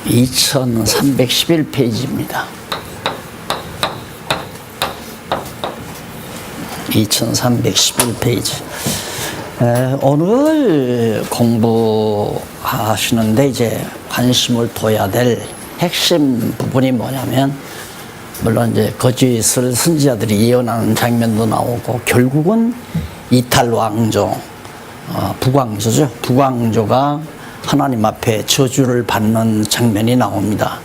2311페이지입니다. 2311페이지. 오늘 공부하시는데 이제 관심을 둬야 될 핵심 부분이 뭐냐면, 물론 이제 거짓을 선지자들이 예언하는 장면도 나오고, 결국은 이탈왕조, 북왕조죠. 북왕조가 하나님 앞에 저주를 받는 장면이 나옵니다.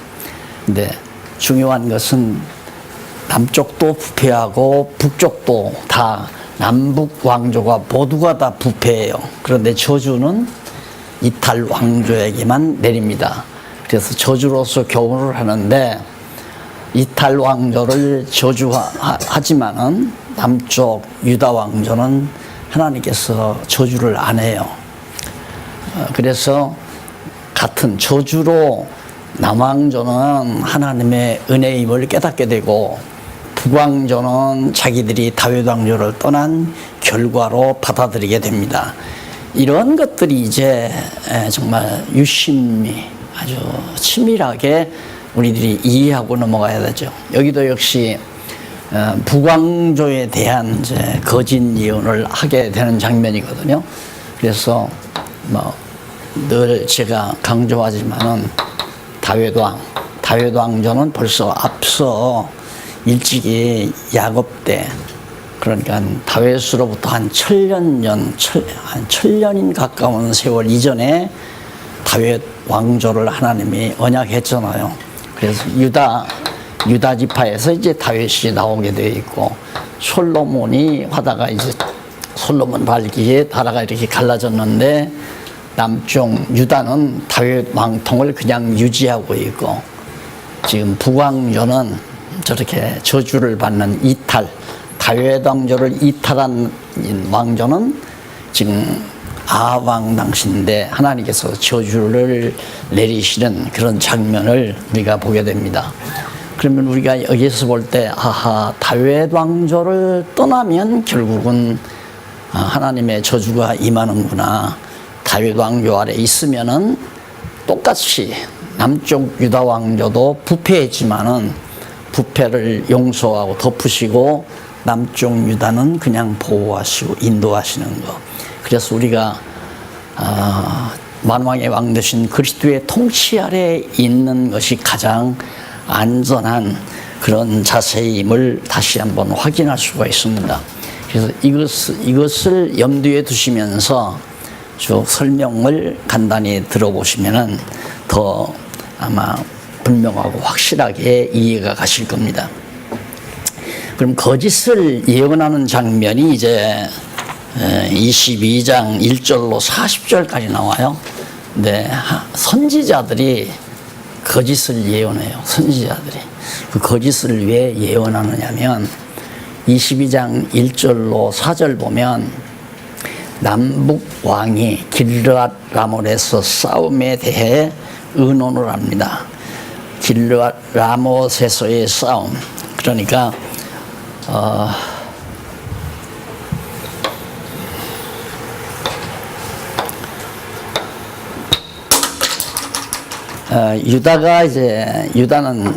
근데 중요한 것은 남쪽도 부패하고 북쪽도 다, 남북 왕조가 모두가 다 부패해요. 그런데 저주는 이탈 왕조에게만 내립니다. 그래서 저주로서 교훈을 하는데, 이탈 왕조를 저주하지만은 남쪽 유다 왕조는 하나님께서 저주를 안 해요. 그래서 같은 저주로 남왕조는 하나님의 은혜임을 깨닫게 되고, 북왕조는 자기들이 다윗 왕조를 떠난 결과로 받아들이게 됩니다. 이런 것들이 이제 정말 유심히 아주 치밀하게 우리들이 이해하고 넘어가야 되죠. 여기도 역시 북왕조에 대한 이제 거짓 예언을 하게 되는 장면이거든요. 그래서 늘 제가 강조하지만은 다윗 왕조는 벌써 앞서 일찍이 야곱 때, 그러니까 다윗으로부터 한 천년인 가까운 세월 이전에 다윗 왕조를 하나님이 언약했잖아요. 그래서 유다 지파에서 이제 다윗이 나오게 되어 있고, 솔로몬이 하다가 이제 솔로몬 발기에 나라가 이렇게 갈라졌는데, 남쪽 유다는 다윗 왕통을 그냥 유지하고 있고, 지금 북왕조는 저렇게 저주를 받는 다윗 왕조를 이탈한 왕조는 지금 아합 당시인데 하나님께서 저주를 내리시는 그런 장면을 우리가 보게 됩니다. 그러면 우리가 여기서 볼 때, 다윗 왕조를 떠나면 결국은 하나님의 저주가 임하는구나. 다윗 왕조 아래 있으면은 똑같이 남쪽 유다 왕조도 부패했지만은 부패를 용서하고 덮으시고, 남쪽 유다는 그냥 보호하시고 인도하시는 것. 그래서 우리가 만왕의 왕 되신 그리스도의 통치 아래 있는 것이 가장 안전한 그런 자세임을 다시 한번 확인할 수가 있습니다. 그래서 이것을 염두에 두시면서 쭉 설명을 간단히 들어보시면은 더 아마 분명하고 확실하게 이해가 가실 겁니다. 그럼 거짓을 예언하는 장면이 이제 22장 1절로 40절까지 나와요. 근데 선지자들이 거짓을 예언해요. 선지자들이. 그 거짓을 왜 예언하느냐면, 22장 1절로 4절 보면 남북 왕이 길르앗 라못에서 싸움에 대해 의논을 합니다. 길르앗 라못에서의 싸움. 그러니까 유다는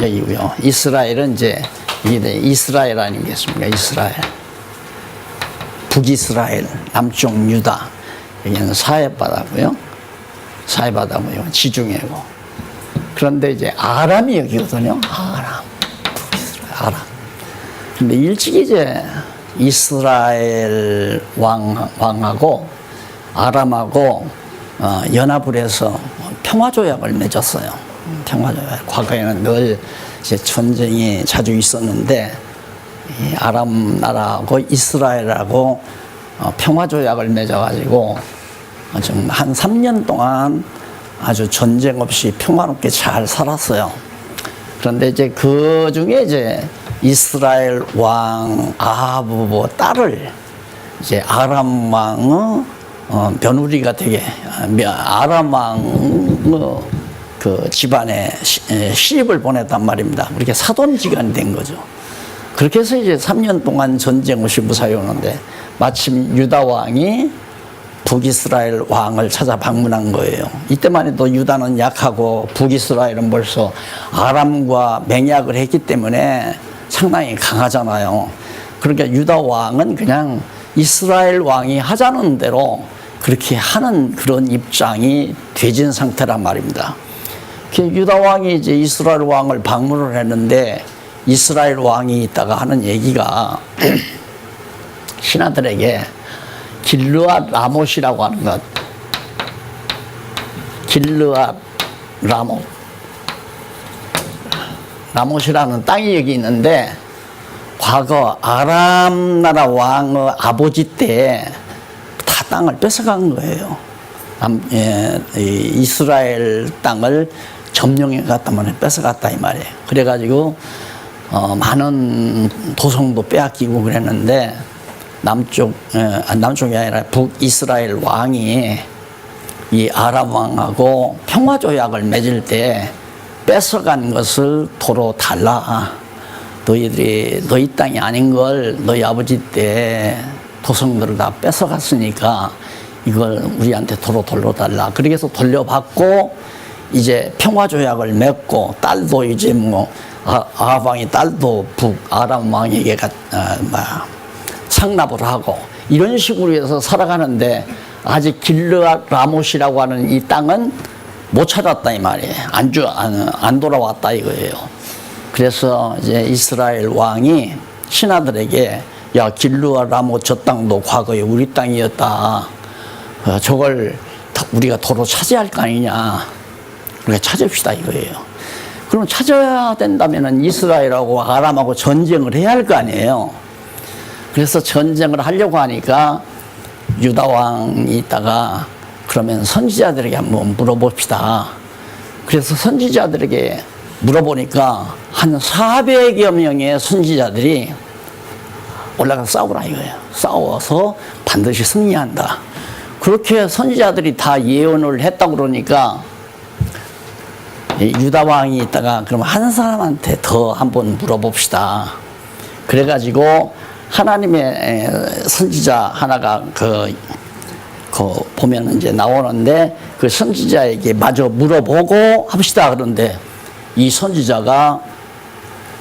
여기고요. 이스라엘은 이제 이스라엘 아니겠습니까? 이스라엘. 북이스라엘, 남쪽 유다. 여기는 사해바다고요. 사해바다고요. 지중해고. 그런데 이제 아람이 여기거든요. 북이스라엘, 아람. 근데 일찍 이제 이스라엘 왕하고 아람하고 연합을 해서 평화조약을 맺었어요. 평화조약. 과거에는 늘 이제 전쟁이 자주 있었는데, 이 아람 나라하고 이스라엘하고 평화조약을 맺어가지고 지금 한 3년 동안 아주 전쟁 없이 평화롭게 잘 살았어요. 그런데 이제 그 중에 이제 이스라엘 왕 아하브 딸을 이제 아람 왕의 며느리가 되게, 아람 왕의 그 집안에 시집을 보냈단 말입니다. 그렇게 사돈지간이 된 거죠. 그렇게 해서 이제 3년 동안 전쟁 없이 무사히 오는데, 마침 유다 왕이 북이스라엘 왕을 찾아 방문한 거예요. 이때만 해도 유다는 약하고 북이스라엘은 벌써 아람과 맹약을 했기 때문에 상당히 강하잖아요. 그러니까 유다 왕은 그냥 이스라엘 왕이 하자는 대로 그렇게 하는 그런 입장이 되진 상태란 말입니다. 유다 왕이 이제 이스라엘 왕을 방문을 했는데 이스라엘 왕이 있다가 하는 얘기가 신하들에게 길르앗 라못이라고 하는 것, 길르앗 라못이라는 땅이 여기 있는데 과거 아람 나라 왕의 아버지 때 다 땅을 뺏어간 거예요. 이스라엘 땅을 점령해 갔다 말이에요. 뺏어갔다 이 말이에요. 그래가지고 많은 도성도 빼앗기고 그랬는데 남쪽이 아니라 북이스라엘 왕이 이 아람 왕하고 평화조약을 맺을 때 뺏어간 것을 도로 달라. 너희들이 너희 땅이 아닌 걸 너희 아버지 때 도성들을 다 뺏어갔으니까 이걸 우리한테 도로 돌려달라. 그렇게 해서 돌려받고 이제 평화조약을 맺고 딸도 이제 뭐 아합 왕이 딸도 북아람 왕에게 상납을 하고 이런 식으로 해서 살아가는데 아직 길르앗 라못이라고 하는 이 땅은 못 찾았다 이 말이에요. 안 돌아왔다 이거예요. 그래서 이제 이스라엘 왕이 신하들에게 야 길르앗 라못 저 땅도 과거에 우리 땅이었다. 저걸 우리가 도로 차지할 거 아니냐. 우리가 찾읍시다 이거예요. 그럼 찾아야 된다면은 이스라엘하고 아람하고 전쟁을 해야 할 거 아니에요. 그래서 전쟁을 하려고 하니까 유다 왕이 있다가 그러면 선지자들에게 한번 물어봅시다. 그래서 선지자들에게 물어보니까 한 400여 명의 선지자들이 올라가서 싸우라 이거예요. 싸워서 반드시 승리한다. 그렇게 선지자들이 다 예언을 했다고 그러니까 유다 왕이 있다가 그럼 한 사람한테 더 한번 물어봅시다. 그래가지고 하나님의 선지자 하나가 그 보면 이제 나오는데 그 선지자에게 마저 물어보고 합시다. 그런데 이 선지자가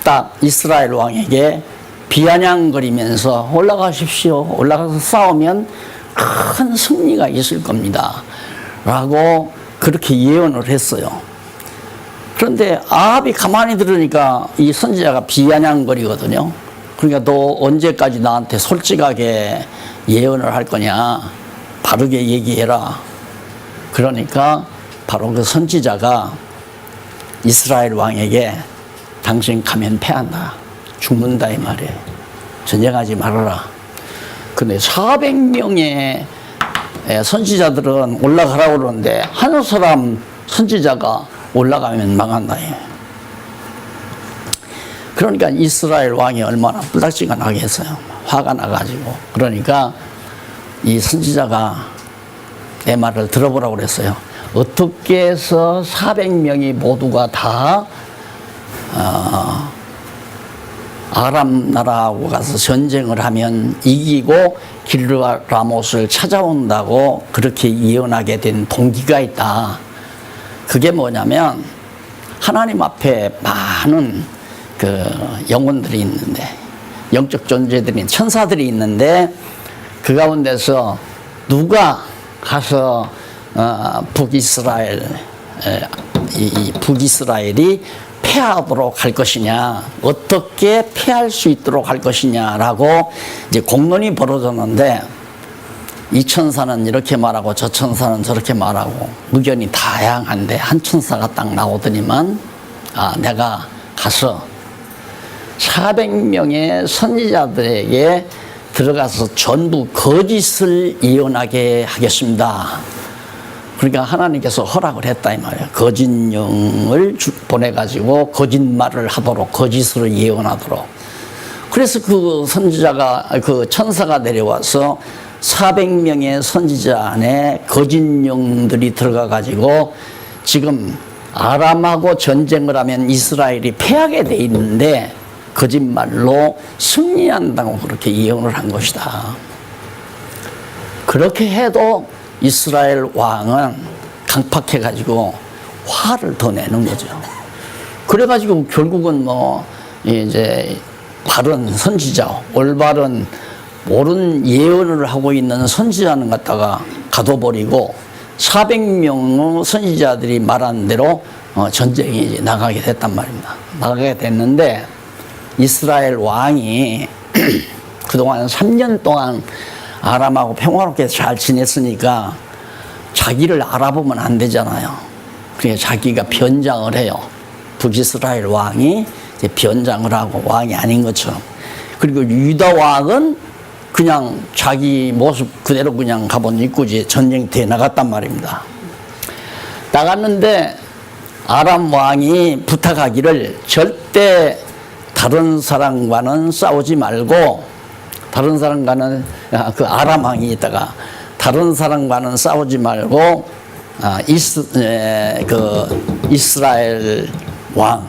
딱 이스라엘 왕에게 비아냥거리면서 올라가십시오. 올라가서 싸우면 큰 승리가 있을 겁니다. 라고 그렇게 예언을 했어요. 그런데 아합이 가만히 들으니까 이 선지자가 비아냥거리거든요. 그러니까 너 언제까지 나한테 솔직하게 예언을 할 거냐. 바르게 얘기해라. 그러니까 바로 그 선지자가 이스라엘 왕에게 당신 가면 패한다. 죽는다 이 말이에요. 전쟁하지 말아라. 근데 400명의 선지자들은 올라가라고 그러는데 한 사람 선지자가 올라가면 망한다. 그러니까 이스라엘 왕이 얼마나 불닭지가 나겠어요. 화가 나가지고. 그러니까 이 선지자가 내 말을 들어보라고 그랬어요. 어떻게 해서 400명이 모두가 다 아람 나라하고 가서 전쟁을 하면 이기고 길르앗 라못을 찾아온다고 그렇게 예언하게 된 동기가 있다. 그게 뭐냐면 하나님 앞에 많은 그 영혼들이 있는데 영적 존재들이 천사들이 있는데 그 가운데서 누가 가서 북이스라엘이 패하도록 할 것이냐, 어떻게 패할 수 있도록 할 것이냐라고 이제 공론이 벌어졌는데 이 천사는 이렇게 말하고 저 천사는 저렇게 말하고 의견이 다양한데 한 천사가 딱 나오더니만 내가 가서 400명의 선지자들에게 들어가서 전부 거짓을 예언하게 하겠습니다. 그러니까 하나님께서 허락을 했다 이 말이에요. 거짓 영을 보내가지고 거짓말을 하도록, 거짓으로 예언하도록. 그래서 그 선지자가, 그 천사가 내려와서 400명의 선지자 안에 거짓 영들이 들어가가지고 지금 아람하고 전쟁을 하면 이스라엘이 패하게 돼 있는데 거짓말로 승리한다고 그렇게 예언을 한 것이다. 그렇게 해도 이스라엘 왕은 강팍해가지고 화를 더 내는 거죠. 그래가지고 결국은 뭐 이제 바른 선지자, 올바른 옳은 예언을 하고 있는 선지자는 갖다가 가둬버리고 400명 선지자들이 말한 대로 전쟁이 이제 나가게 됐단 말입니다. 나가게 됐는데 이스라엘 왕이 그동안 3년 동안 아람하고 평화롭게 잘 지냈으니까 자기를 알아보면 안 되잖아요. 그래서 자기가 변장을 해요. 북이스라엘 왕이 이제 변장을 하고 왕이 아닌 것처럼. 그리고 유다 왕은 그냥 자기 모습 그대로 그냥 가본 입구지 전쟁터에 나갔단 말입니다. 나갔는데 아람 왕이 부탁하기를 절대 다른 사람과는 싸우지 말고, 다른 사람과는 그 아람 왕이 있다가 다른 사람과는 싸우지 말고 이스라엘 왕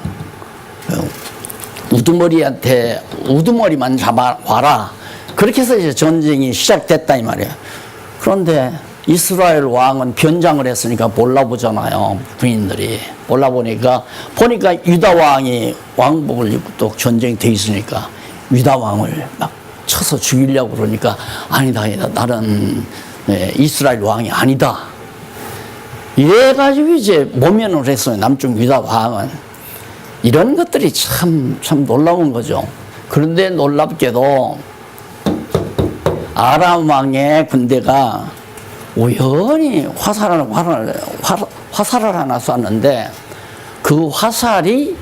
우두머리한테 우두머리만 잡아와라. 그렇게 해서 이제 전쟁이 시작됐다 이 말이에요. 그런데 이스라엘 왕은 변장을 했으니까 몰라보잖아요. 군인들이 몰라보니까 유다 왕이 왕복을 입고 또 전쟁돼 있으니까 유다 왕을 막 쳐서 죽이려고 그러니까 아니다 나는 이스라엘 왕이 아니다. 이래가지고 이제 모면을 했어요. 남쪽 유다 왕은. 이런 것들이 참 놀라운 거죠. 그런데 놀랍게도 아람 왕의 군대가 우연히 화살을 하나 쐈는데 그 화살이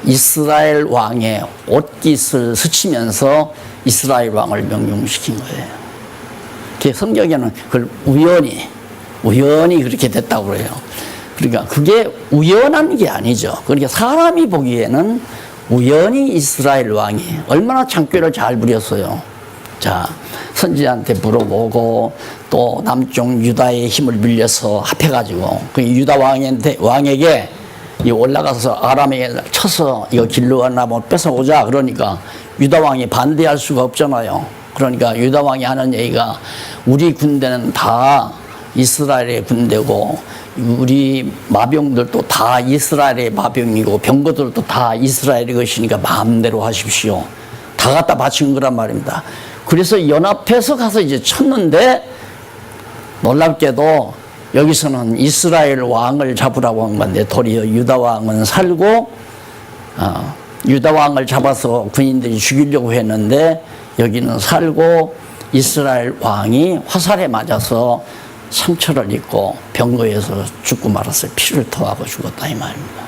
이스라엘 왕의 옷깃을 스치면서 이스라엘 왕을 명령시킨 거예요. 성경에는 그걸 우연히 그렇게 됐다고 그래요. 그러니까 그게 우연한 게 아니죠. 그러니까 사람이 보기에는 우연히 이스라엘 왕이 얼마나 장꾀를 잘 부렸어요. 자, 선지자한테 물어보고 또 남쪽 유다의 힘을 빌려서 합해가지고 그 유다 왕에게 올라가서 아람에게 쳐서 이거 길르나 뭐 뺏어오자 그러니까 유다 왕이 반대할 수가 없잖아요. 그러니까 유다 왕이 하는 얘기가 우리 군대는 다 이스라엘의 군대고 우리 마병들도 다 이스라엘의 마병이고 병거들도 다 이스라엘의 것이니까 마음대로 하십시오. 다 갖다 바친 거란 말입니다. 그래서 연합해서 가서 이제 쳤는데 놀랍게도 여기서는 이스라엘 왕을 잡으라고 한 건데 도리어 유다 왕은 살고 유다 왕을 잡아서 군인들이 죽이려고 했는데 여기는 살고 이스라엘 왕이 화살에 맞아서 상처를 입고 병거에서 죽고 말았어요. 피를 토하고 죽었다 이 말입니다.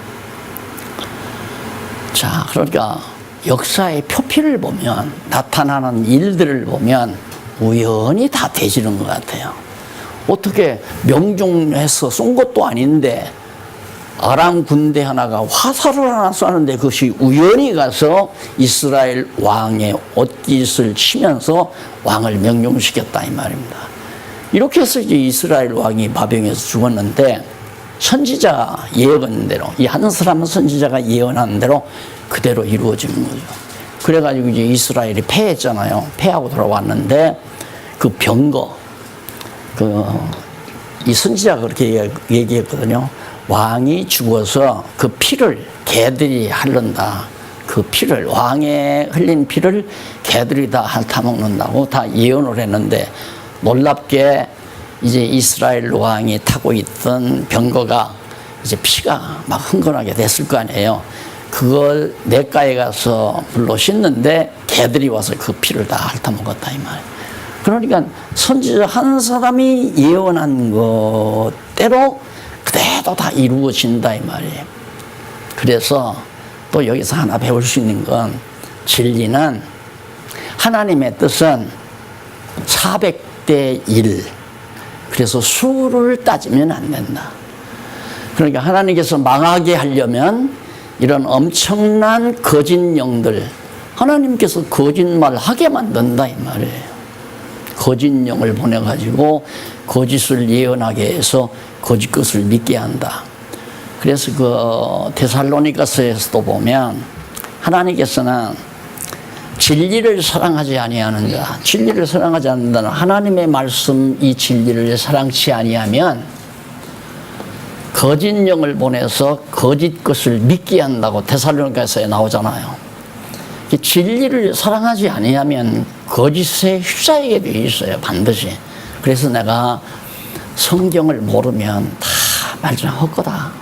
자, 그러니까 역사의 표피를 보면 나타나는 일들을 보면 우연히 다 되지는 것 같아요. 어떻게 명중해서 쏜 것도 아닌데 아람 군대 하나가 화살을 하나 쏘는데 그것이 우연히 가서 이스라엘 왕의 옷깃을 치면서 왕을 명령시켰다 이 말입니다. 이렇게 해서 이제 이스라엘 왕이 마병에서 죽었는데 선지자 예언한 대로 이 한 사람은 선지자가 예언한 대로 그대로 이루어지는 거죠. 그래가지고 이제 이스라엘이 패했잖아요. 패하고 돌아왔는데 그 병거 이 선지자가 그렇게 얘기했거든요. 왕이 죽어서 그 피를 개들이 핥는다. 그 피를 왕의 흘린 피를 개들이 다 핥아먹는다고 다 예언을 했는데 놀랍게 이제 이스라엘 왕이 타고 있던 병거가 이제 피가 막 흥건하게 됐을 거 아니에요. 그걸 냇가에 가서 물로 씻는데 개들이 와서 그 피를 다 핥아먹었다 이 말. 그러니까 선지자 한 사람이 예언한 것대로 그대로 다 이루어진다 이 말이에요. 그래서 또 여기서 하나 배울 수 있는 건 진리는 하나님의 뜻은 400대 1. 그래서 수를 따지면 안 된다. 그러니까 하나님께서 망하게 하려면 이런 엄청난 거짓 영들 하나님께서 거짓말하게 만든다 이 말이에요. 거짓 영을 보내가지고 거짓을 예언하게 해서 거짓 것을 믿게 한다. 그래서 그 데살로니가서에서도 보면 하나님께서는 진리를 사랑하지 아니하는 자, 진리를 사랑하지 않는다는 하나님의 말씀 이 진리를 사랑치 아니하면 거짓 영을 보내서 거짓 것을 믿게 한다고 데살로니가서에 나오잖아요. 진리를 사랑하지 아니하면 거짓에 휩싸이게 돼 있어요, 반드시. 그래서 내가 성경을 모르면 다 말 좀 헛거다.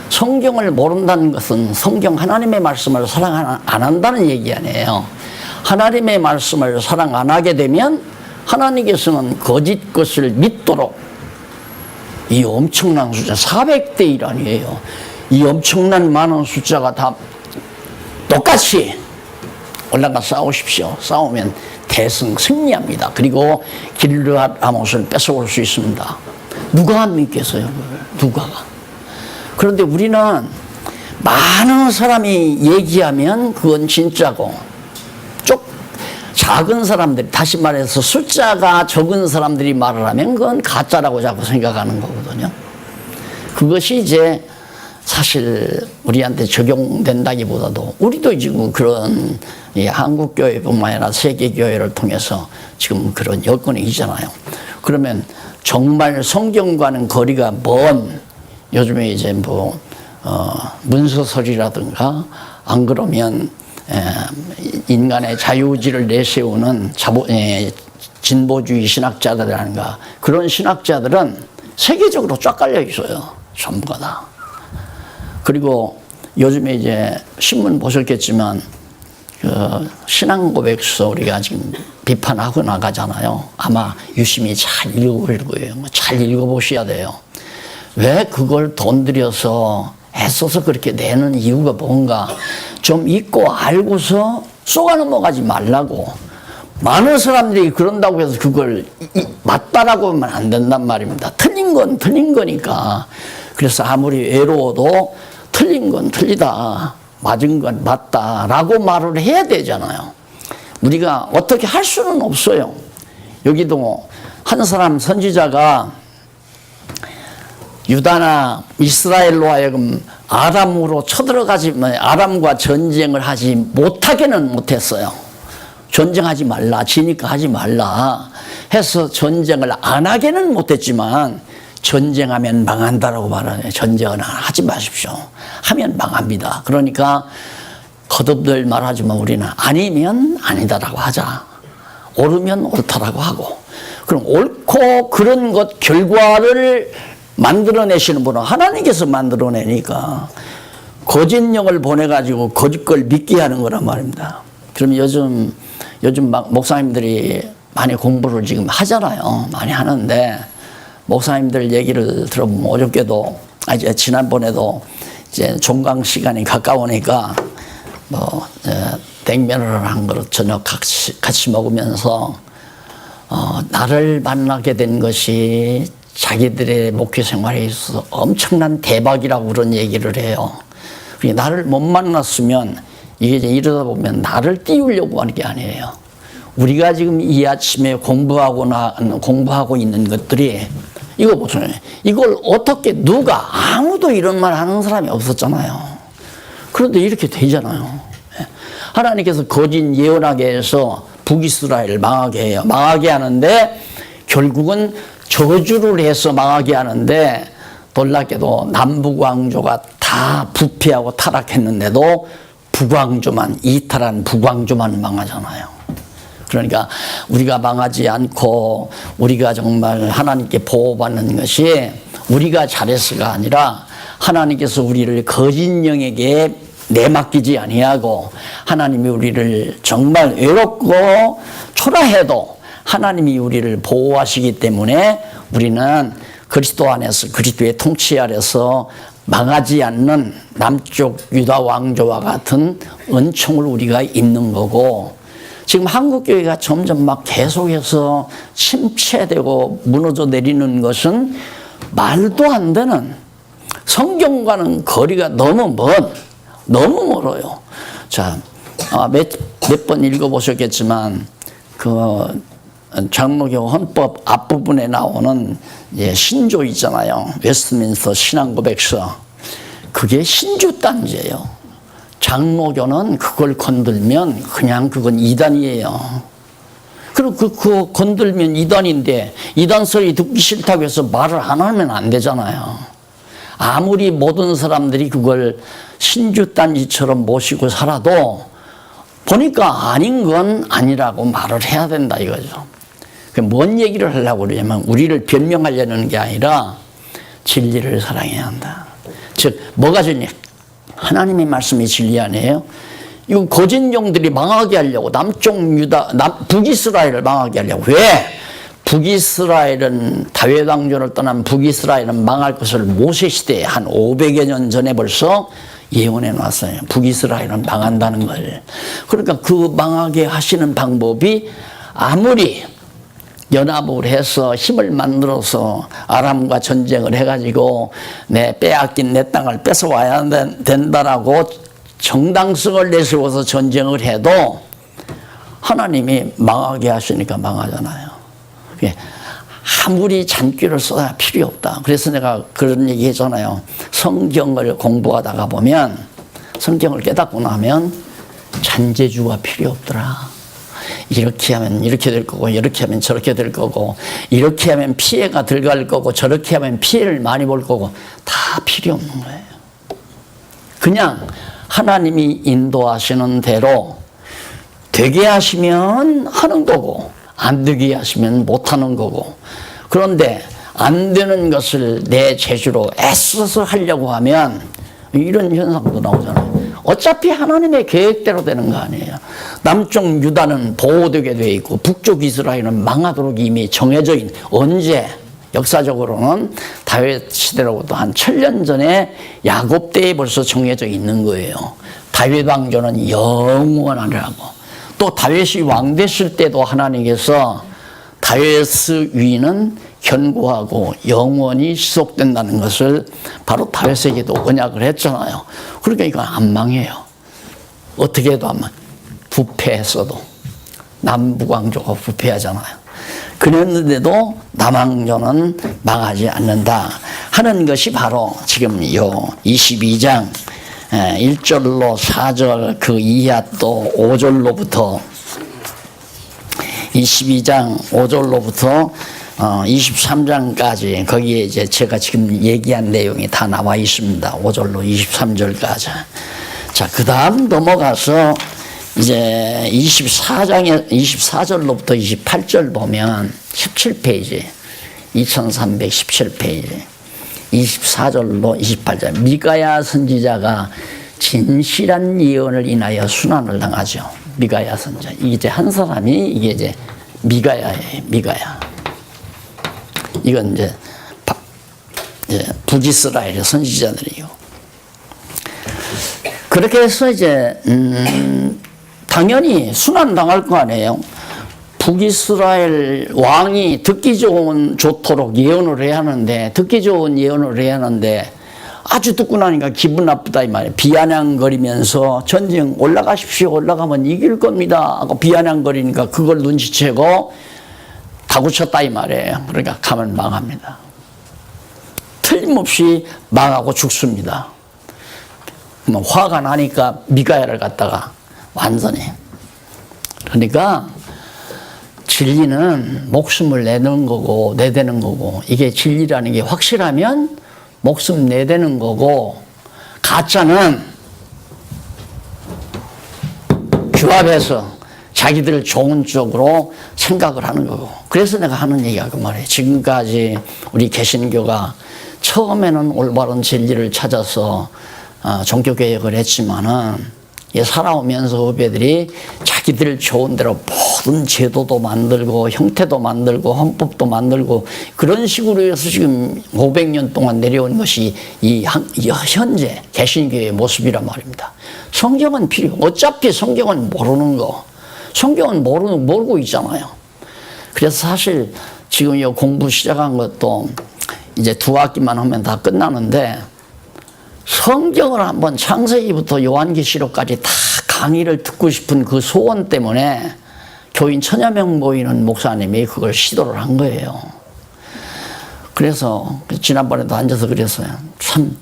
성경을 모른다는 것은 성경 하나님의 말씀을 사랑 안 한다는 얘기 아니에요. 하나님의 말씀을 사랑 안 하게 되면 하나님께서는 거짓 것을 믿도록 이 엄청난 숫자 400대 1 아니에요. 이 엄청난 많은 숫자가 다 똑같이 올라가 싸우십시오. 싸우면 대승 승리합니다. 그리고 길르앗 라못을 뺏어올 수 있습니다. 누가 믿겠어요? 누가? 그런데 우리는 많은 사람이 얘기하면 그건 진짜고 작은 사람들이, 다시 말해서 숫자가 적은 사람들이 말을 하면 그건 가짜라고 자꾸 생각하는 거거든요. 그것이 이제 사실 우리한테 적용된다기보다도 우리도 지금 그런 한국교회뿐만 아니라 세계교회를 통해서 지금 그런 여건이 있잖아요. 그러면 정말 성경과는 거리가 먼 요즘에 이제 뭐 문서설이라든가 안 그러면 인간의 자유의지를 내세우는 진보주의 신학자들이라든가 그런 신학자들은 세계적으로 쫙 깔려 있어요. 전부가 다. 그리고 요즘에 이제 신문 보셨겠지만 그 신앙 고백서 우리가 지금 비판하고 나가잖아요. 아마 유심히 잘 읽을 거예요. 잘 읽어보셔야 돼요. 왜 그걸 돈 들여서 애써서 그렇게 내는 이유가 뭔가 좀 읽고 알고서 쏘아 넘어가지 말라고. 많은 사람들이 그런다고 해서 그걸 맞다라고 하면 안 된단 말입니다. 틀린 건 틀린 거니까. 그래서 아무리 외로워도 틀린 건 틀리다, 맞은 건 맞다라고 말을 해야 되잖아요. 우리가 어떻게 할 수는 없어요. 여기도 한 사람 선지자가 유다나 이스라엘로 하여금 아람으로 아람과 전쟁을 하지 못하게는 못했어요. 전쟁하지 말라, 지니까 하지 말라 해서 전쟁을 안 하게는 못했지만 전쟁하면 망한다라고 말하네요. 전쟁은 하지 마십시오. 하면 망합니다. 그러니까 거듭들 말하지만 우리는 아니면 아니다라고 하자. 옳으면 옳다라고 하고. 그럼 옳고 그런 것 결과를 만들어내시는 분은 하나님께서 만들어내니까 거짓 영을 보내가지고 거짓 걸 믿게 하는 거란 말입니다. 그럼 요즘 목사님들이 많이 공부를 지금 하잖아요. 많이 하는데 목사님들 얘기를 들어보면 어저께도 이제 지난번에도 이제 종강 시간이 가까우니까 냉면을 한 그릇 저녁 같이 먹으면서 나를 만나게 된 것이 자기들의 목회 생활에 있어서 엄청난 대박이라고 그런 얘기를 해요. 나를 못 만났으면 이게 이제 이러다 보면 나를 띄우려고 하는 게 아니에요. 우리가 지금 이 아침에 공부하고 있는 것들이 이거 보세요. 이걸 어떻게 누가 아무도 이런 말 하는 사람이 없었잖아요. 그런데 이렇게 되잖아요. 하나님께서 거짓 예언하게 해서 북이스라엘을 망하게 해요. 망하게 하는데 결국은 저주를 해서 망하게 하는데 놀랍게도 남북왕조가 다 부패하고 타락했는데도 이탈한 북왕조만 망하잖아요. 그러니까 우리가 망하지 않고 우리가 정말 하나님께 보호받는 것이 우리가 잘해서가 아니라 하나님께서 우리를 거짓 영에게 내맡기지 아니하고 하나님이 우리를 정말 외롭고 초라해도 하나님이 우리를 보호하시기 때문에 우리는 그리스도 안에서 그리스도의 통치 아래서 망하지 않는 남쪽 유다 왕조와 같은 은총을 우리가 입는 거고 지금 한국교회가 점점 막 계속해서 침체되고 무너져 내리는 것은 말도 안 되는 성경과는 거리가 너무 멀어요. 자, 몇 번 읽어보셨겠지만 그 장로교 헌법 앞부분에 나오는 신조 있잖아요. 웨스트민스터 신앙고백서. 그게 신주단지예요. 장로교는 그걸 건들면 그냥 그건 이단이에요. 그리고 그거 건들면 이단인데 이단 소리 듣기 싫다고 해서 말을 안 하면 안 되잖아요. 아무리 모든 사람들이 그걸 신주단지처럼 모시고 살아도 보니까 아닌 건 아니라고 말을 해야 된다 이거죠. 뭔 얘기를 하려고 그러냐면 우리를 변명하려는 게 아니라 진리를 사랑해야 한다. 즉 뭐가 진리? 하나님의 말씀이 진리 아니에요? 이거 거짓종들이 망하게 하려고 남쪽 유다, 북이스라엘을 망하게 하려고. 왜? 북이스라엘은 다윗 왕조를 떠난 북이스라엘은 망할 것을 모세 시대에 한 500여 년 전에 벌써 예언해 놨어요. 북이스라엘은 망한다는 걸. 그러니까 그 망하게 하시는 방법이 아무리 연합을 해서 힘을 만들어서 아람과 전쟁을 해가지고 내 빼앗긴 내 땅을 뺏어와야 된다라고 정당성을 내세워서 전쟁을 해도 하나님이 망하게 하시니까 망하잖아요. 아무리 잔꾀를 써야 필요 없다. 그래서 내가 그런 얘기 했잖아요. 성경을 공부하다가 보면 성경을 깨닫고 나면 잔재주가 필요 없더라. 이렇게 하면 이렇게 될 거고 이렇게 하면 저렇게 될 거고 이렇게 하면 피해가 들어갈 거고 저렇게 하면 피해를 많이 볼 거고 다 필요 없는 거예요. 그냥 하나님이 인도하시는 대로 되게 하시면 하는 거고 안 되게 하시면 못 하는 거고. 그런데 안 되는 것을 내 재주로 애써서 하려고 하면 이런 현상도 나오잖아요. 어차피 하나님의 계획대로 되는 거 아니에요. 남쪽 유다는 보호되게 돼 있고 북쪽 이스라엘은 망하도록 이미 정해져 있는. 언제? 역사적으로는 다윗 시대로부터 한 1000년 전에 야곱 때에 벌써 정해져 있는 거예요. 다윗 왕조는 영원하라고. 또 다윗이 왕 됐을 때도 하나님께서 다윗의 위는 견고하고 영원히 지속된다는 것을 바로 다윗에게도 언약을 했잖아요. 그러니까 이건 안 망해요. 어떻게 해도 안 망해요. 부패했어도 남북왕조가 부패하잖아요. 그랬는데도 남왕조는 망하지 않는다 하는 것이 바로 지금 요 22장 1절로 4절 그 이하 또 5절로부터 22장 5절로부터 23장까지 거기에 이제 제가 지금 얘기한 내용이 다 나와 있습니다. 5절로 23절까지. 자, 그 다음 넘어가서 이제 24절로부터 28절 보면 17페이지, 2317페이지, 24절로 28절. 미가야 선지자가 진실한 예언을 인하여 순환을 당하죠. 미가야 선지자. 이게 한 사람이 이게 이제 미가야예요. 미가야. 이건 이제 북이스라엘의 선지자들이고. 그렇게 해서 이제 당연히 순환 당할 거 아니에요. 북이스라엘 왕이 듣기 좋도록 예언을 해야 하는데, 듣기 좋은 예언을 해야 하는데 아주 듣고 나니까 기분 나쁘다 이 말이에요. 비아냥거리면서 전쟁 올라가십시오. 올라가면 이길 겁니다 하고 비아냥거리니까 그걸 눈치채고 다구쳤다 이 말이에요. 그러니까 가면 망합니다. 틀림없이 망하고 죽습니다. 화가 나니까 미가야를 갖다가 완전히. 그러니까 진리는 목숨을 내는 거고 내대는 거고, 이게 진리라는 게 확실하면 목숨 내대는 거고, 가짜는 규합해서 자기들 좋은 쪽으로 생각을 하는 거고. 그래서 내가 하는 얘기가 그 말이에요. 지금까지 우리 개신교가 처음에는 올바른 진리를 찾아서 종교개혁을 했지만은 살아오면서 후배들이 자기들 좋은 대로 모든 제도도 만들고 형태도 만들고 헌법도 만들고 그런 식으로 해서 지금 500년 동안 내려온 것이 이 현재 개신교의 모습이란 말입니다. 성경은 어차피 성경은 모르는 거. 성경은 모르고 있잖아요. 그래서 사실 지금 이 공부 시작한 것도 이제 2학기만 하면 다 끝나는데, 성경을 한번 창세기부터 요한계시록까지 다 강의를 듣고 싶은 그 소원 때문에 교인 1000여 명 모이는 목사님이 그걸 시도를 한 거예요. 그래서 지난번에도 앉아서 그랬어요. 참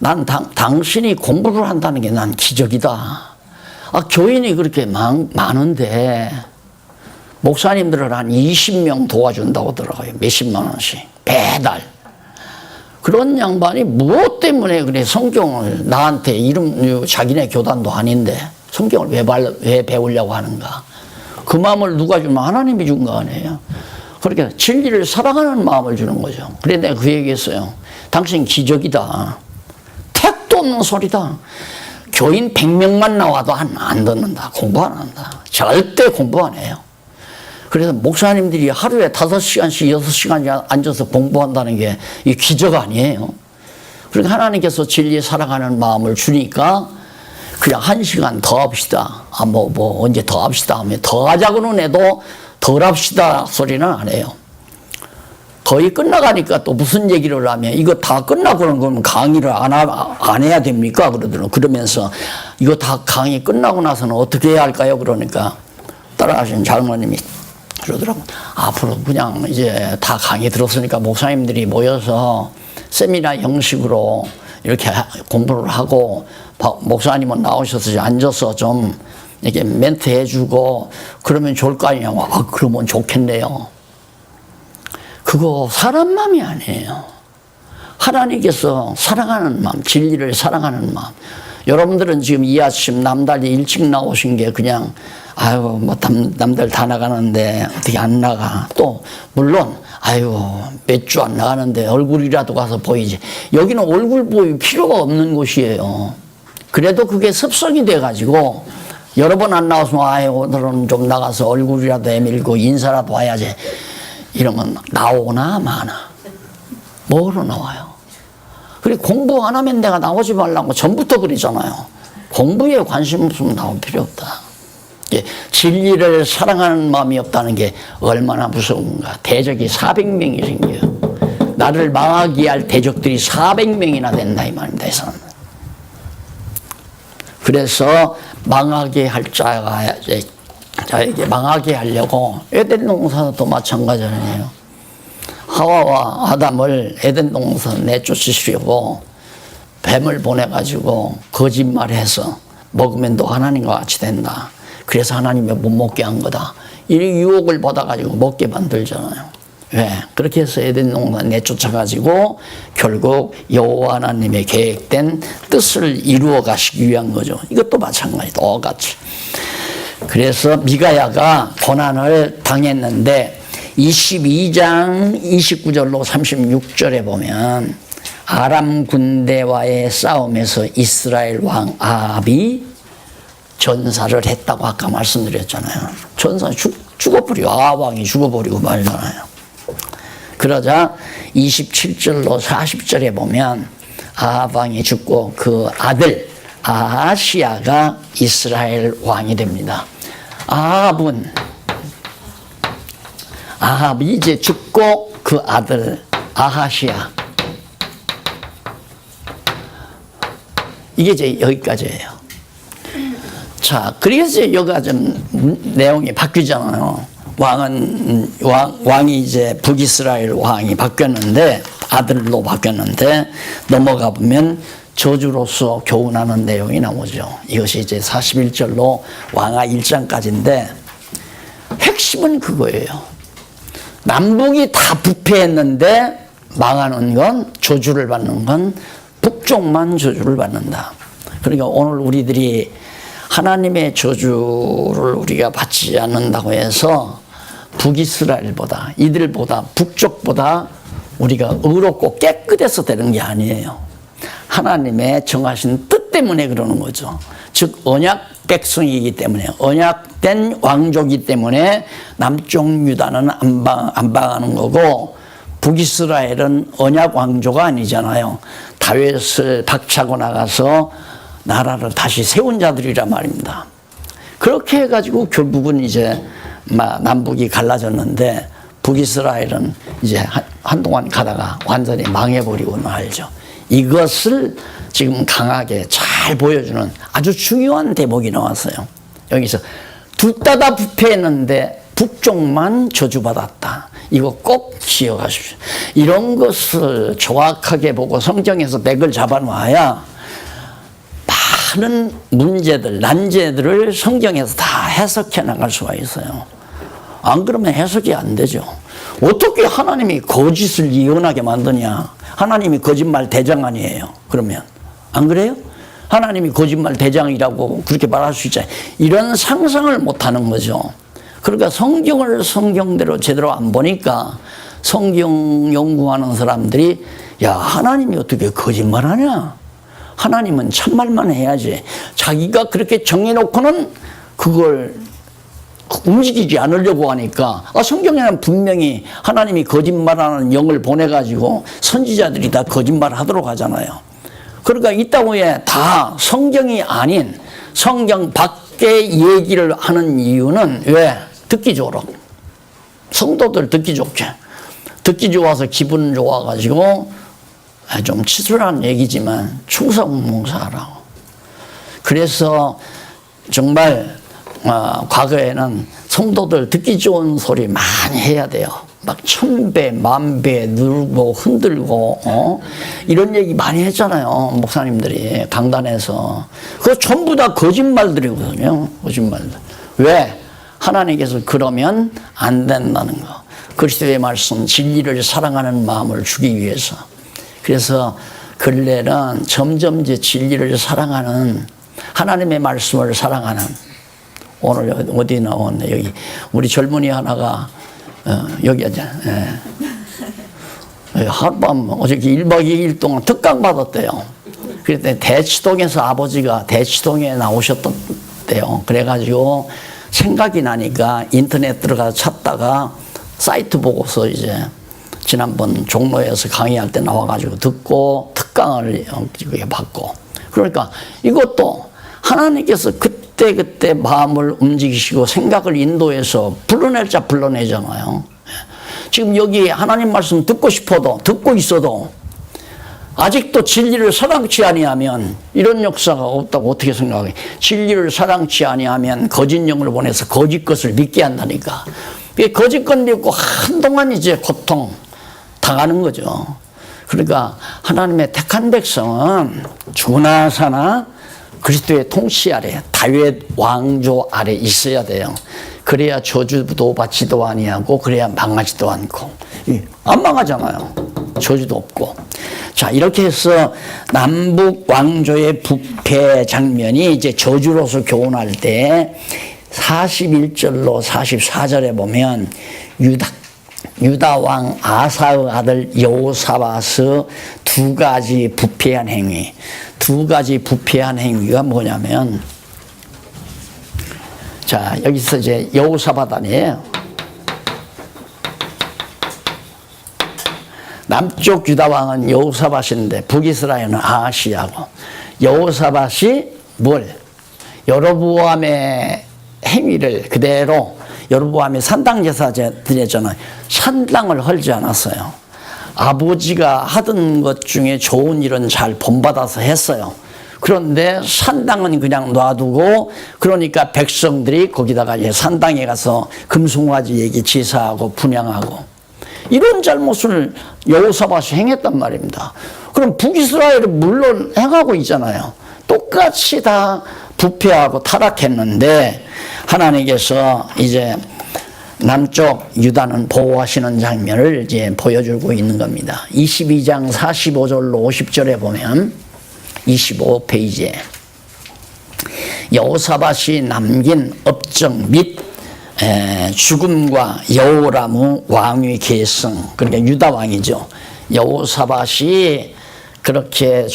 난 당신이 공부를 한다는 게 난 기적이다. 교인이 그렇게 많은데 목사님들을 한 20명 도와준다고 들어가요. 몇십만 원씩 매달. 그런 양반이 무엇 때문에 그래 성경을 나한테 자기네 교단도 아닌데 성경을 왜 배우려고 하는가. 그 마음을 누가 주면 하나님이 준 거 아니에요. 그렇게 진리를 사랑하는 마음을 주는 거죠. 그래 내가 그 얘기했어요. 당신 기적이다. 택도 없는 소리다. 교인 100명만 나와도 안 듣는다. 공부 안 한다. 절대 공부 안 해요. 그래서 목사님들이 하루에 5시간씩 6시간 앉아서 공부한다는 게 이 기적 아니에요. 그러니까 하나님께서 진리 사랑하는 마음을 주니까 그냥 1시간 더 합시다. 언제 더 합시다 하면 더 하자고는 해도 덜 합시다 소리는 안 해요. 거의 끝나가니까 또 무슨 얘기를 하면 이거 다 끝나고는 그러면 강의를 안 해야 됩니까? 그러면서 이거 다 강의 끝나고 나서는 어떻게 해야 할까요? 그러니까 따라가신 장로님이 그러더라고. 앞으로 그냥 이제 다 강의 들었으니까 목사님들이 모여서 세미나 형식으로 이렇게 공부를 하고 목사님은 나오셔서 앉아서 좀 이렇게 멘트 해주고 그러면 좋을 거 아니냐고. 그러면 좋겠네요. 그거 사람 마음이 아니에요. 하나님께서 사랑하는 마음, 진리를 사랑하는 마음. 여러분들은 지금 이 아침 남달리 일찍 나오신 게 그냥 남들 다 나가는데 어떻게 안 나가. 또 물론 몇 주 안 나가는데 얼굴이라도 가서 보이지. 여기는 얼굴 보일 필요가 없는 곳이에요. 그래도 그게 습성이 돼가지고 여러 번 안 나와서 오늘은 좀 나가서 얼굴이라도 애밀고 인사라도 와야지. 이러면 나오나 마나. 뭐로 나와요? 그래 공부 안 하면 내가 나오지 말라고 전부터 그러잖아요. 공부에 관심 없으면 나올 필요 없다. 진리를 사랑하는 마음이 없다는 게 얼마나 무서운가. 대적이 400명이 생겨요. 나를 망하게 할 대적들이 400명이나 된다 이 말입니다. 그래서 망하게 할 자에게 망하게 하려고 에덴 동산도 마찬가지예요. 하와와 아담을 에덴 동산 내쫓으시려고 뱀을 보내가지고 거짓말해서 먹으면 너 하나님과 같이 된다. 그래서 하나님이 못 먹게 한 거다. 이 유혹을 받아가지고 먹게 만들잖아요. 왜? 그렇게 해서 에덴 동산 내쫓아가지고 결국 여호와 하나님의 계획된 뜻을 이루어 가시기 위한 거죠. 이것도 마찬가지 똑같이. 그래서 미가야가 고난을 당했는데 22장 29절로 36절에 보면 아람 군대와의 싸움에서 이스라엘 왕 아합이 전사를 했다고 아까 말씀드렸잖아요. 전사 죽어버리고 아합왕이 죽어버리고 말잖아요. 그러자 27절로 40절에 보면 아합왕이 죽고 그 아들 아하시야가 이스라엘 왕이 됩니다. 아합이 이제 죽고 그 아들 아하시야. 이게 이제 여기까지예요. 자, 그래서 여기가 좀 내용이 바뀌잖아요. 왕이 이제 북이스라엘 왕이 바뀌었는데, 아들로 바뀌었는데, 넘어가 보면 저주로서 교훈하는 내용이 나오죠. 이것이 이제 41절로 왕하 1장까지인데, 핵심은 그거예요. 남북이 다 부패했는데, 망하는 건, 저주를 받는 건, 북쪽만 저주를 받는다. 그러니까 오늘 우리들이 하나님의 저주를 우리가 받지 않는다고 해서 북이스라엘보다 이들보다 북쪽보다 우리가 의롭고 깨끗해서 되는 게 아니에요. 하나님의 정하신 뜻 때문에 그러는 거죠. 즉 언약 백성이기 때문에 언약된 왕족이기 때문에 남쪽 유다는 안 방하는 거고 북이스라엘은 언약 왕조가 아니잖아요. 다윗을 박차고 나가서 나라를 다시 세운 자들이란 말입니다. 그렇게 해가지고 결국은 이제 남북이 갈라졌는데 북이스라엘은 이제 한동안 가다가 완전히 망해버리고 말죠. 이것을 지금 강하게 잘 보여주는 아주 중요한 대목이 나왔어요. 여기서 둘 다 부패했는데 북쪽만 저주받았다. 이거 꼭 기억하십시오. 이런 것을 정확하게 보고 성경에서 맥을 잡아놔야 많은 문제들, 난제들을 성경에서 다 해석해 나갈 수가 있어요. 안 그러면 해석이 안 되죠. 어떻게 하나님이 거짓을 예언하게 만드냐? 하나님이 거짓말 대장 아니에요. 그러면 안 그래요? 하나님이 거짓말 대장이라고 그렇게 말할 수 있잖아요. 이런 상상을 못하는 거죠. 그러니까 성경을 성경대로 제대로 안 보니까 성경 연구하는 사람들이 야, 하나님이 어떻게 거짓말하냐? 하나님은 참말만 해야지. 자기가 그렇게 정해놓고는 그걸 움직이지 않으려고 하니까 성경에는 분명히 하나님이 거짓말하는 영을 보내가지고 선지자들이 다 거짓말하도록 하잖아요. 그러니까 이따구에 다 성경이 아닌 성경 밖의 얘기를 하는 이유는 왜? 듣기 좋으라고. 성도들 듣기 좋게. 듣기 좋아서 기분 좋아가지고 좀 치졸한 얘기지만 충성봉사하라고. 그래서 정말 과거에는 성도들 듣기 좋은 소리 많이 해야 돼요. 막 1000배, 10,000배 누르고 흔들고 이런 얘기 많이 했잖아요. 목사님들이 강단에서. 그거 전부 다 거짓말들이거든요. 거짓말들. 왜? 하나님께서 그러면 안 된다는 거. 그리스도의 말씀, 진리를 사랑하는 마음을 주기 위해서. 그래서 근래는 점점 이제 진리를 사랑하는, 하나님의 말씀을 사랑하는, 오늘 어디 나왔네, 여기 우리 젊은이 하나가 여기 하자. 하룻밤 어저께 1박 2일 동안 특강 받았대요. 그랬더니 대치동에서 아버지가 대치동에 나오셨대요. 그래가지고 생각이 나니까 인터넷 들어가서 찾다가 사이트 보고서 이제 지난번 종로에서 강의할 때 나와가지고 듣고 특강을 받고. 그러니까 이것도 하나님께서 그때 마음을 움직이시고 생각을 인도해서 불러낼 자 불러내잖아요. 지금 여기 하나님 말씀 듣고 싶어도 듣고 있어도 아직도 진리를 사랑치 아니하면 이런 역사가 없다고 어떻게 생각해? 진리를 사랑치 아니하면 거짓 영을 보내서 거짓 것을 믿게 한다니까. 거짓 것 믿고 한동안 이제 고통 당하는 거죠. 그러니까 하나님의 택한 백성은 죽으나 사나 그리스도의 통치 아래, 다윗 왕조 아래 있어야 돼요. 그래야 저주도 받지도 아니하고 그래야 망하지도 않고. 안 망하잖아요. 저주도 없고. 자, 이렇게 해서 남북 왕조의 부패 장면이 이제 저주로서 교훈할 때 41절로 44절에 보면 유다 왕 아사의 아들 여호사밧의 두 가지 부패한 행위. 두 가지 부패한 행위가 뭐냐면, 자, 여기서 이제 여호사밧 아니에요. 남쪽 유다 왕은 여호사밧인데 북이스라엘은 아하시야고. 여호사밧이 뭘? 여로보암의 행위를 그대로, 여로보암이 산당 제사 드렸잖아요. 산당을 헐지 않았어요. 아버지가 하던 것 중에 좋은 일은 잘 본받아서 했어요. 그런데 산당은 그냥 놔두고, 그러니까 백성들이 거기다가 이제 산당에 가서 금송아지 얘기 제사하고 분향하고 이런 잘못을 여호사밧이 행했단 말입니다. 그럼 북이스라엘은 물론 행하고 있잖아요. 똑같이 다 부패하고 타락했는데 하나님께서 이제 남쪽 유다는 보호하시는 장면을 이제 보여주고 있는 겁니다. 22장 45절로 50절에 보면 25페이지에 여호사밧이 남긴 업적 및 죽음과 여호람의 왕위 계승, 그러니까 유다 왕이죠. 여호사밧이 그렇게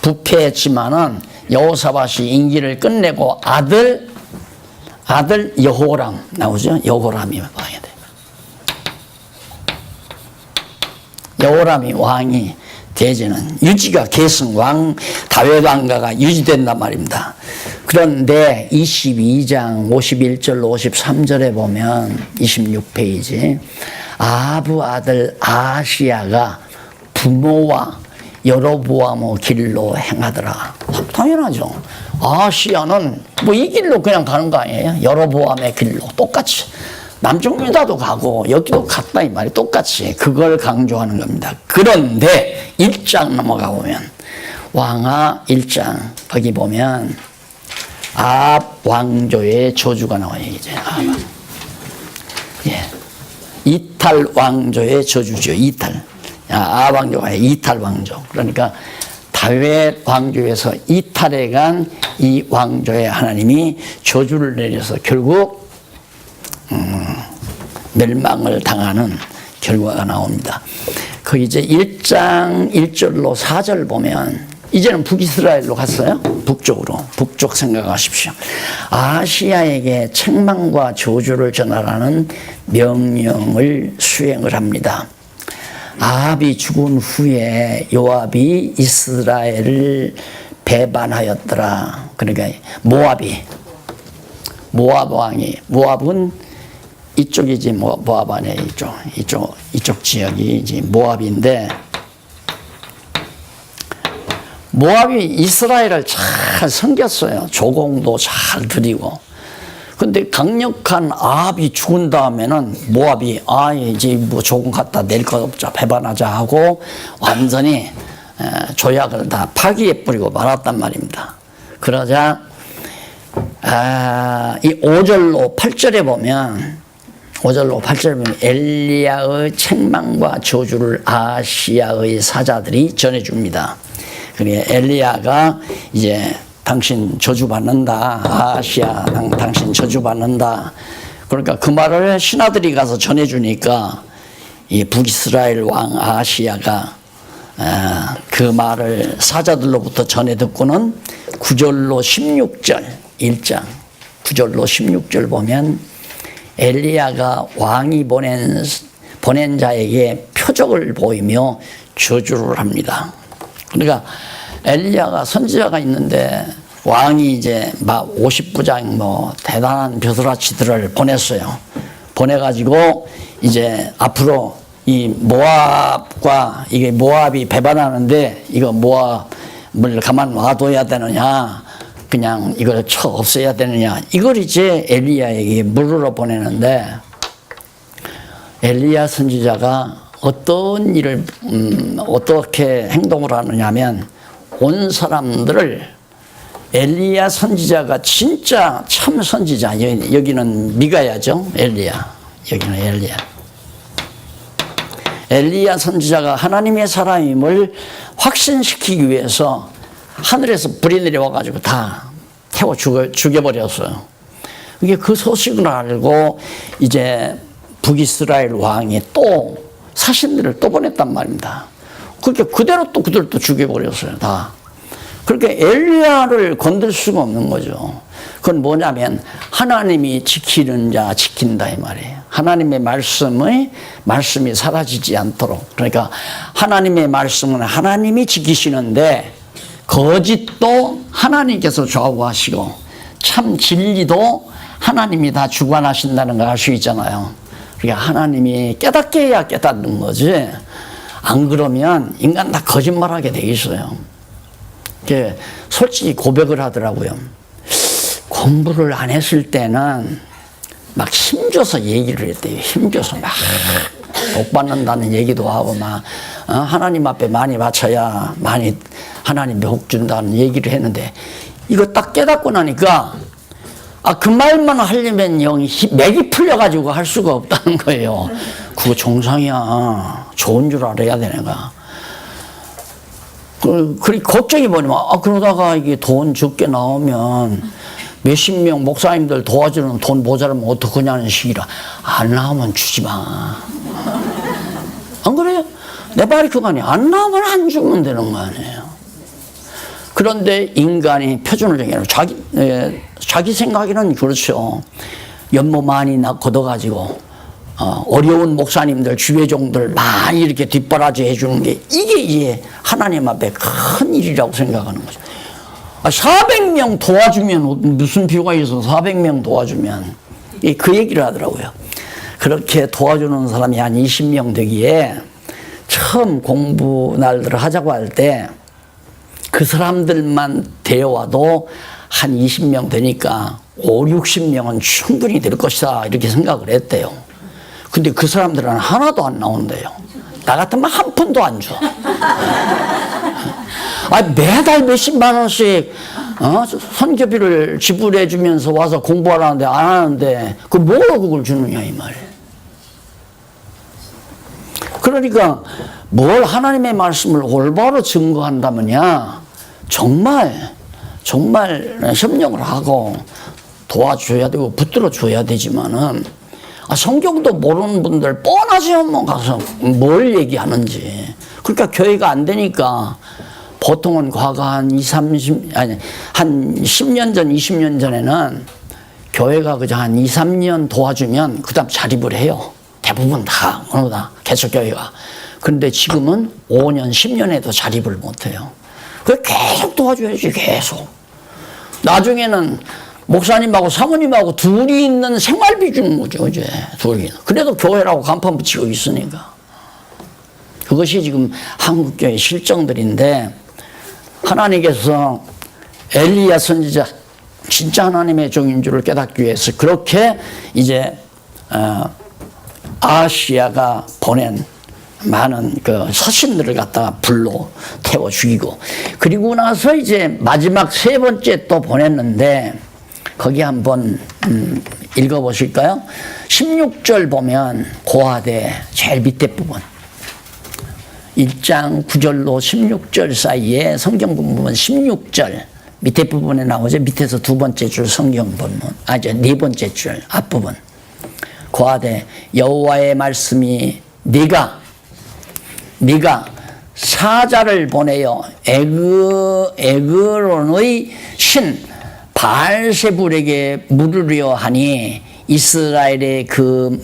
부패했지만은 여호사밧이 임기를 끝내고 아들 여호람 나오죠. 여호람이 와야 돼. 여호람이 왕이 되지는 유지가 계승 왕 다윗 왕가가 유지된단 말입니다. 그런데 22장 51절 53절에 보면 26페이지 아합의 아들 아하시야가 부모와 여로보암의 길로 행하더라. 당연하죠. 아하시야는 뭐 이 길로 그냥 가는 거 아니에요? 여로보암의 길로 똑같이 남중유다도 가고 여기도 갔다 이 말이 똑같이 그걸 강조하는 겁니다. 그런데 1장 넘어가 보면 왕하 1장 거기 보면 아합 왕조의 저주가 나와요. 이제 아합. 예. 이탈 왕조의 저주죠. 이탈. 아합 왕조가 아니라 이탈 왕조. 그러니까 다윗 왕조에서 이탈해 간 이 왕조에 하나님이 저주를 내려서 결국 멸망을 당하는 결과가 나옵니다. 그 이제 1장 1절로 4절 보면 이제는 북이스라엘로 갔어요. 북쪽으로. 북쪽 생각하십시오. 아시아에게 책망과 저주를 전하라는 명령을 수행을 합니다. 아합이 죽은 후에 요압이 이스라엘을 배반하였더라. 그러니까 모압 왕이, 모압은 이쪽이지, 모압 안에 이쪽 지역이 이제 모압인데, 모압이 이스라엘을 잘 섬겼어요. 조공도 잘 드리고. 근데 강력한 아합이 죽은 다음에는 모압이 이제 뭐 조공 갖다 낼 것 없자, 배반하자 하고 완전히 조약을 다 파기해 뿌리고 말았단 말입니다. 그러자 이 5절로 8절에 보면 엘리야의 책망과 저주를 아시아의 사자들이 전해줍니다. 그래 엘리야가 이제 당신 저주받는다. 아시아 당신 저주받는다. 그러니까 그 말을 신하들이 가서 전해주니까 이 북이스라엘 왕 아시아가 그 말을 사자들로부터 전해 듣고는 9절로 16절 1장 9절로 16절 보면 엘리야가 왕이 보낸 자에게 표적을 보이며 저주를 합니다. 그러니까 엘리야가 선지자가 있는데 왕이 이제 막 50부장 뭐 대단한 벼슬아치들을 보냈어요. 보내가지고 이제 앞으로 이 모압과 이게 모압이 배반하는데 이거 모압을 가만 놔둬야 되느냐 그냥 이걸 쳐 없애야 되느냐 이걸 이제 엘리야에게 물으러 보내는데 엘리야 선지자가 어떤 일을 어떻게 행동을 하느냐면 온 사람들을 엘리야 선지자가 진짜 참 선지자 여기는 미가야죠. 여기는 엘리야 선지자가 하나님의 사람임을 확신시키기 위해서 하늘에서 불이 내려와가지고 다 태워 죽여버렸어요. 이게 그 소식을 알고 이제 북이스라엘 왕이 또 사신들을 또 보냈단 말입니다. 그렇게 그대로 또 그들을 또 죽여버렸어요. 다. 그렇게 엘리야를 건들 수가 없는 거죠. 그건 뭐냐면 하나님이 지키는 자 지킨다 이 말이에요. 하나님의 말씀이 사라지지 않도록. 그러니까 하나님의 말씀은 하나님이 지키시는데 거짓도 하나님께서 좌우하시고 참 진리도 하나님이 다 주관하신다는 걸 알 수 있잖아요. 그러니까 하나님이 깨닫게 해야 깨닫는 거지. 안 그러면 인간 다 거짓말하게 돼 있어요. 솔직히 고백을 하더라고요. 공부를 안 했을 때는 막 힘줘서 얘기를 했대요. 힘줘서 막 복 받는다는 얘기도 하고 막 하나님 앞에 많이 바쳐야 많이 하나님 복 준다는 얘기를 했는데 이거 딱 깨닫고 나니까 그 말만 하려면 영이 맥이 풀려가지고 할 수가 없다는 거예요. 그거 정상이야. 좋은 줄 알아야 돼 내가. 걱정이 뭐냐면 그러다가 이게 돈 적게 나오면 몇십 명 목사님들 도와주는 돈 모자라면 어떡하냐는 식이라 안 나오면 주지 마. 안 그래요? 내 말이 그거 아니야. 안 나오면 안 주면 되는 거 아니에요. 그런데 인간이 표준을 정해요. 자기 생각에는 그렇죠. 연모 많이 걷어가지고 어려운 목사님들, 주회종들 많이 이렇게 뒷바라지 해주는 게 이게 이제 하나님 앞에 큰 일이라고 생각하는 거죠. 400명 도와주면 무슨 필요가 있어? 400명 도와주면 그 얘기를 하더라고요. 그렇게 도와주는 사람이 한 20명 되기에 처음 공부 날들을 하자고 할 때 그 사람들만 데려와도 한 20명 되니까 5, 60명은 충분히 될 것이다 이렇게 생각을 했대요. 근데 그 사람들은 하나도 안 나온대요. 나 같으면 한 푼도 안 줘. 매달 몇십만 원씩 선교비를 지불해 주면서 와서 공부하라는데 안 하는데 그 뭐로 그걸 주느냐 이 말이에요. 그러니까 뭘 하나님의 말씀을 올바로 증거한다면야 정말 협력을 하고 도와줘야 되고 붙들어 줘야 되지만은 성경도 모르는 분들 뻔하지 뭐 가서 뭘 얘기하는지. 그러니까 교회가 안 되니까 보통은 과거 한 10년 전, 20년 전에는 교회가 그저 한 2, 3년 도와주면 그 다음 자립을 해요. 대부분 다, 어느 다, 개척교회가. 그런데 지금은 5년, 10년에도 자립을 못 해요. 그래, 계속 도와줘야지, 계속. 나중에는 목사님하고 사모님하고 둘이 있는 생활비 주는 거죠, 이제. 둘이. 그래도 교회라고 간판 붙이고 있으니까. 그것이 지금 한국교회 실정들인데, 하나님께서 엘리야 선지자, 진짜 하나님의 종인 줄을 깨닫기 위해서 그렇게 이제, 아하시야가 보낸 많은 그 서신들을 갖다가 불로 태워 죽이고, 그리고 나서 이제 마지막 세 번째 또 보냈는데, 거기 한번 읽어보실까요? 16절 보면 고하되 제일 밑에 부분 1장 9절로 16절 사이에 성경 본문 16절 밑에 부분에 나오죠. 밑에서 두 번째 줄 성경 본문, 이제 네 번째 줄 앞부분. 고하되 여호와의 말씀이 네가 사자를 보내어 에그론의 신 바알세불에게 물으려 하니 이스라엘의 그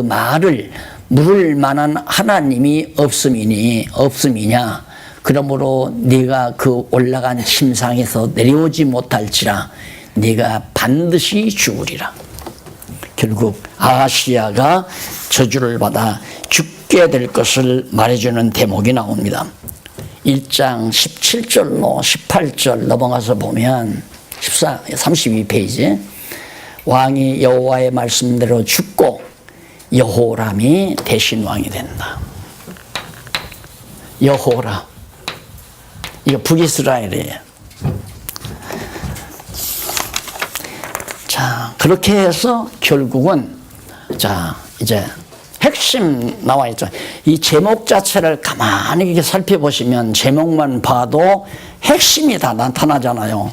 말을 물을 만한 하나님이 없음이냐. 그러므로 네가 그 올라간 침상에서 내려오지 못할지라 네가 반드시 죽으리라. 결국 아하시야가 저주를 받아 죽게 될 것을 말해주는 대목이 나옵니다. 1장 17절로 18절 넘어가서 보면 32페이지 왕이 여호와의 말씀대로 죽고 여호람이 대신 왕이 된다. 여호람, 이거 북이스라엘이에요. 자, 그렇게 해서 결국은 자 이제 핵심 나와 있죠. 이 제목 자체를 가만히 이렇게 살펴보시면 제목만 봐도 핵심이 다 나타나잖아요.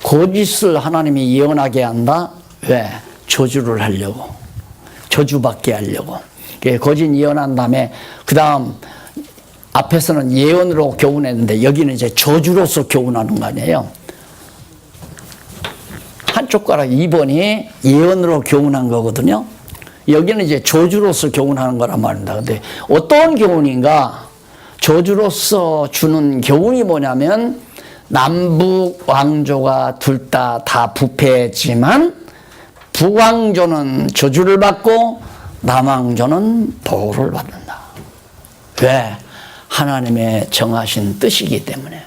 거짓을 하나님이 예언하게 한다. 왜? 저주를 하려고. 저주받게 하려고. 거짓 예언한 다음에 그 다음 앞에서는 예언으로 교훈했는데 여기는 이제 저주로서 교훈하는 거 아니에요. 한쪽 가락 2번이 예언으로 교훈한 거거든요. 여기는 이제 저주로서 교훈하는 거란 말입니다. 근데 어떤 교훈인가? 저주로서 주는 교훈이 뭐냐면 남북 왕조가 둘 다 부패했지만 북왕조는 저주를 받고 남왕조는 보호를 받는다. 왜? 하나님의 정하신 뜻이기 때문에.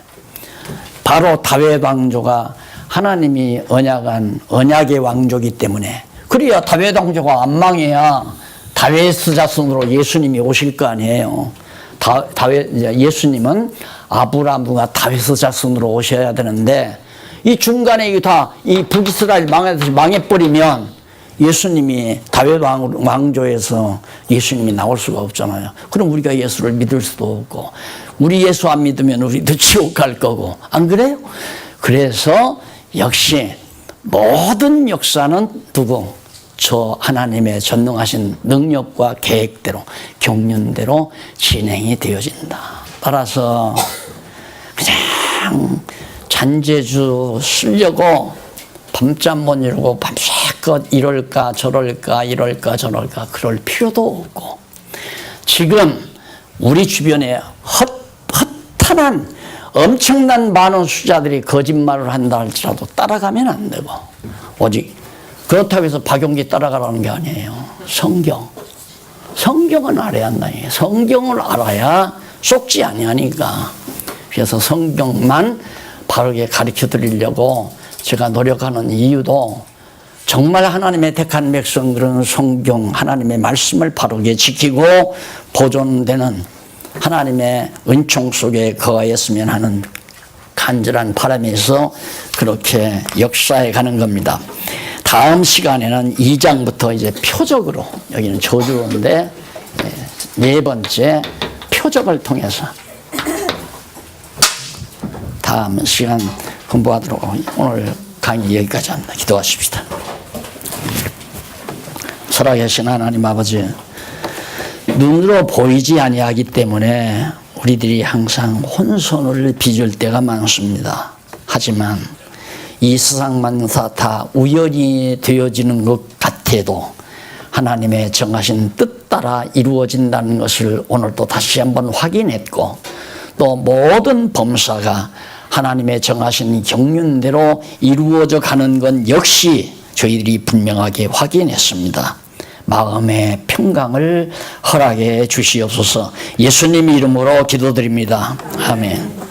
바로 다윗 왕조가 하나님이 언약한 언약의 왕조기 때문에. 그래야 다윗 왕조가 안 망해야 다윗의 자손으로 예수님이 오실 거 아니에요. 예수님은 아브라함과 다윗의 자손으로 오셔야 되는데 이 중간에 이 북이스라엘 망해버리면 예수님이 다윗 왕조에서 예수님이 나올 수가 없잖아요. 그럼 우리가 예수를 믿을 수도 없고 우리 예수 안 믿으면 우리도 지옥 갈 거고 안 그래요? 그래서 역시 모든 역사는 두고 저 하나님의 전능하신 능력과 계획대로 경륜대로 진행이 되어진다. 따라서 그냥 잔재주 쓰려고 밤잠 못 이루고 밤새껏 이럴까 저럴까 그럴 필요도 없고 지금 우리 주변에 허탄한 엄청난 많은 수자들이 거짓말을 한다 할지라도 따라가면 안 되고 오직 그렇다고 해서 박용기 따라가라는 게 아니에요. 성경은 알아야 한다. 성경을 알아야 속지 아니하니까. 그래서 성경만 바르게 가르쳐 드리려고 제가 노력하는 이유도 정말 하나님의 택한 백성들은 성경 하나님의 말씀을 바르게 지키고 보존되는 하나님의 은총 속에 거하였으면 하는 간절한 바람에서 그렇게 역사해 가는 겁니다. 다음 시간에는 2장부터 이제 표적으로, 여기는 저주인데 네 번째 표적을 통해서 다음 시간 공부하도록, 오늘 강의 여기까지 합니다. 기도하십시다. 살아계신 하나님 아버지, 눈으로 보이지 아니하기 때문에 우리들이 항상 혼선을 빚을 때가 많습니다. 하지만 이 세상 만사 다 우연히 되어지는 것 같아도 하나님의 정하신 뜻 따라 이루어진다는 것을 오늘 또 다시 한번 확인했고, 또 모든 범사가 하나님의 정하신 경륜대로 이루어져 가는 건 역시 저희들이 분명하게 확인했습니다. 마음의 평강을 허락해 주시옵소서. 예수님 이름으로 기도드립니다. 아멘.